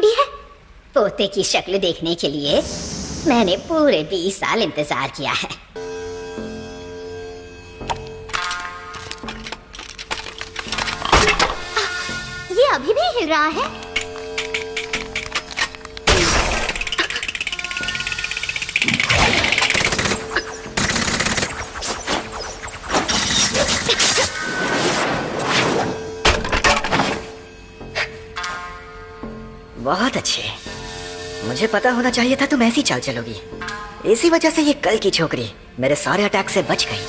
Body है? पोते की शक्ल देखने के लिए मैंने पूरे 20 साल इंतजार किया है। ये अभी भी हिल रहा है? बहुत अच्छे। मुझे पता होना चाहिए था तुम ऐसी चाल चलोगी। इसी वजह से ये कल की छोकरी मेरे सारे अटैक से बच गई।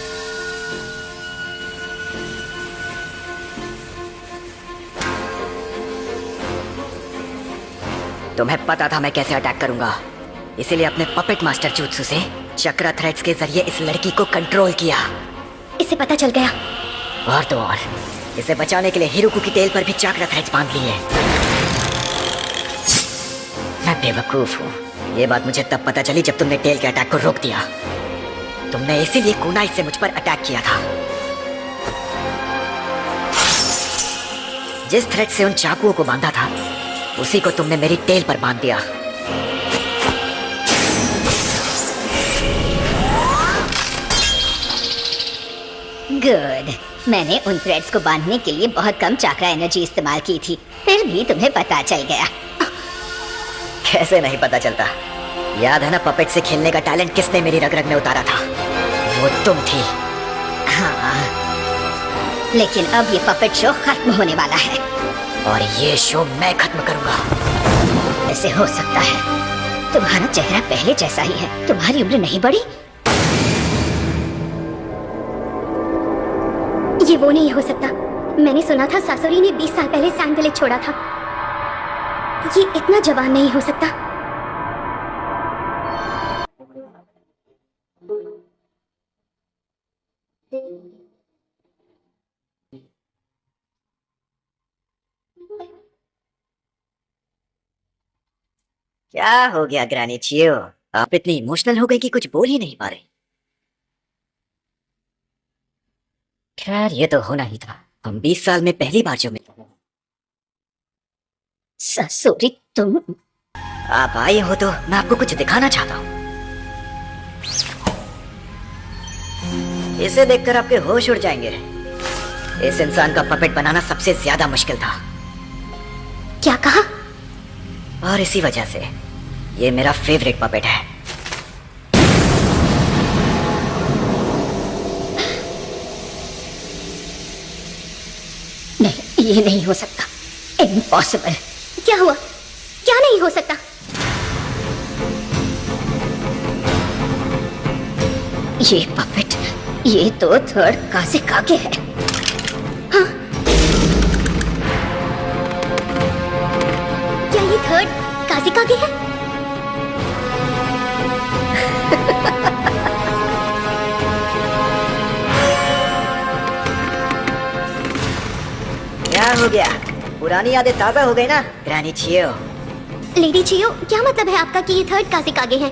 तुम्हें पता था मैं कैसे अटैक करूंगा, इसीलिए अपने पपेट मास्टर जुत्सु से चक्रा थ्रेड्स के जरिए इस लड़की को कंट्रोल किया। इसे पता चल गया। और तो और इसे बचाने के लिए हिरुकु की टेल पर भी चक्रा थ्रेड्स बांध लिए। मैं बेवकूफ हूँ। ये बात मुझे तब पता चली जब तुमने टेल के अटैक को रोक दिया। तुमने इसीलिए कुनाई से मुझ पर अटैक किया था। जिस थ्रेड से उन चाकुओं को बांधा था उसी को तुमने मेरी टेल पर बांध दिया। गुड। मैंने उन थ्रेड्स को बांधने के लिए बहुत कम चाक्रा एनर्जी इस्तेमाल की थी, फिर भी तुम्हें पता चल गया। कैसे नहीं पता चलता? याद है ना पपेट से खेलने का टैलेंट किसने मेरी रग रग में उतारा था? वो तुम थी। हाँ, लेकिन अब ये पपेट शो खत्म होने वाला है और ये शो मैं खत्म करूंगा। ऐसे हो सकता है? तुम्हारा चेहरा पहले जैसा ही है, तुम्हारी उम्र नहीं बढ़ी। ये वो नहीं हो सकता। मैंने सुना था सासुरी ने 20 साल पहले सैंड विलेज छोड़ा था। ये इतना जवान नहीं हो सकता। क्या हो गया ग्रैनी चियो? आप इतनी इमोशनल हो गई कि कुछ बोल ही नहीं पा रही। खैर ये तो होना ही था। हम 20 साल में पहली बार जो मिले। ससुरी तुम? आप आए हो तो मैं आपको कुछ दिखाना चाहता हूँ। इसे देखकर आपके होश उड़ जाएंगे। इस इंसान का पपेट बनाना सबसे ज्यादा मुश्किल था। क्या कहा? और इसी वजह से ये मेरा फेवरेट पपेट है। नहीं, ये नहीं हो सकता। इम्पॉसिबल। क्या हुआ? क्या नहीं हो सकता? ये पपेट, ये तो थर्ड काज़ेकागे है। हाँ? क्या ये थर्ड काज़ेकागे है? क्या हो गया? पुरानी यादें ताजा हो गई ना ग्रैनी चियो? लेडी चियो, क्या मतलब है आपका कि ये थर्ड काज़ेकागे हैं?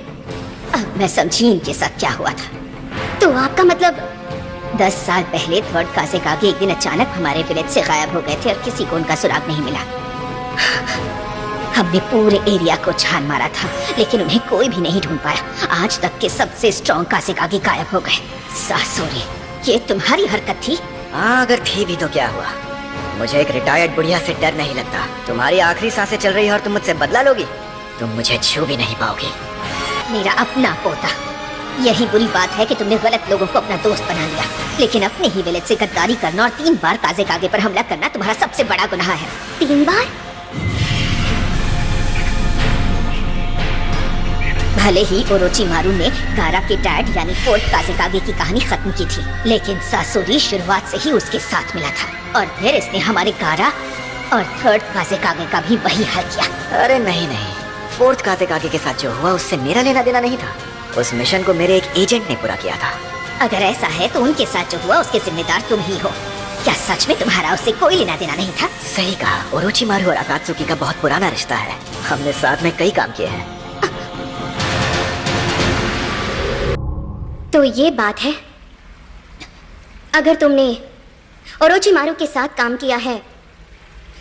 अब मैं समझी इनके साथ क्या हुआ था। तो आपका मतलब 10 साल पहले थर्ड काज़ेकागे एक दिन अचानक हमारे विलेज से गायब हो गए थे और किसी को उनका सुराग नहीं मिला। हमने पूरे एरिया को छान मारा था, लेकिन उन्हें कोई भी नहीं ढूंढ पाया। आज तक के सबसे स्ट्रॉन्ग काज़ेकागे गायब हो गए। सासुरी, ये तुम्हारी हरकत थी? हाँ, अगर थी भी तो क्या हुआ? मुझे एक रिटायर्ड बुढ़िया से डर नहीं लगता। तुम्हारी आखिरी सांसें चल रही है और तुम मुझसे बदला लोगी? तुम मुझे छू भी नहीं पाओगी। मेरा अपना पोता। यही बुरी बात है कि तुमने गलत लोगों को अपना दोस्त बना लिया, लेकिन अपने ही विलेज से गद्दारी करना और 3 बार काज़ेकागे पर हमला करना तुम्हारा सबसे बड़ा गुनाह है। 3 बार? भले ही ओरोचिमारू ने गारा के डैड यानी फोर्थ काज़ेकागे की कहानी खत्म की थी, लेकिन सासुरी शुरुआत से ही उसके साथ मिला था और फिर इसने हमारे गारा और थर्ड काज़ेकागे का भी वही हाल किया। अरे नहीं नहीं, फोर्थ काज़ेकागे के साथ जो हुआ उससे मेरा लेना देना नहीं था। उस मिशन को मेरे एक एजेंट ने पूरा किया था। अगर ऐसा है तो उनके साथ जो हुआ उसके जिम्मेदार तुम ही हो। क्या सच में तुम्हारा उससे कोई लेना देना नहीं था? सही कहा। ओरोचिमारू और अकात्सुकी का बहुत पुराना रिश्ता है। हमने साथ में कई काम किए हैं। तो ये बात है, अगर तुमने ओरोचिमारू के साथ काम किया है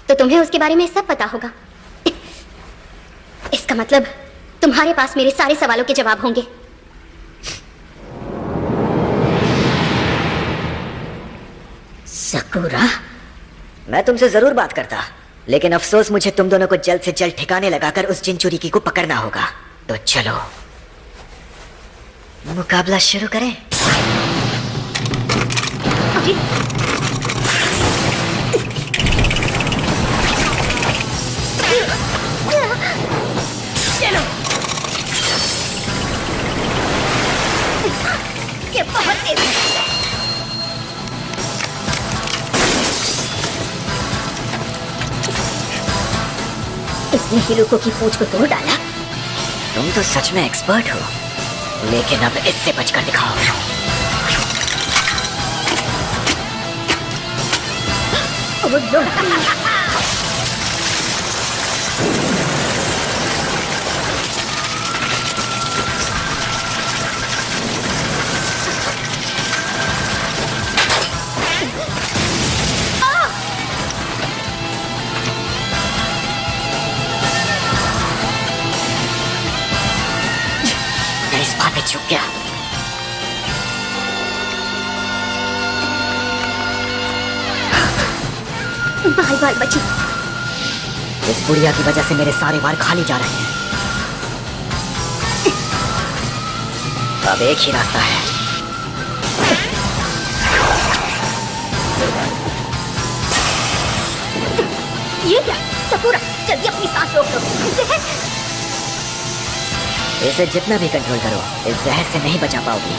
तो तुम्हें उसके बारे में सब पता होगा। इसका मतलब तुम्हारे पास मेरे सारे सवालों के जवाब होंगे। सकूरा, मैं तुमसे जरूर बात करता, लेकिन अफसोस मुझे तुम दोनों को जल्द से जल्द ठिकाने लगाकर उस जिनचुरिकी को पकड़ना होगा। तो चलो मुकाबला शुरू करें। अरे चलो। ये बहुत तेज है। इसने हिरुको की पूंछ को तोड़ डाला। तुम तो सच में एक्सपर्ट हो, लेकिन अब इससे बचकर दिखाओ। ओ लो। मैं इस बात पे चूक गया। बाल बाल बची। इस बुढ़िया की वजह से मेरे सारे वार खाली जा रहे हैं। अब एक ही रास्ता है। ये क्या? सकूरा, जल्दी अपनी सांस रोक लो। जहर। इसे जितना भी कंट्रोल करो, इस जहर से नहीं बचा पाओगी।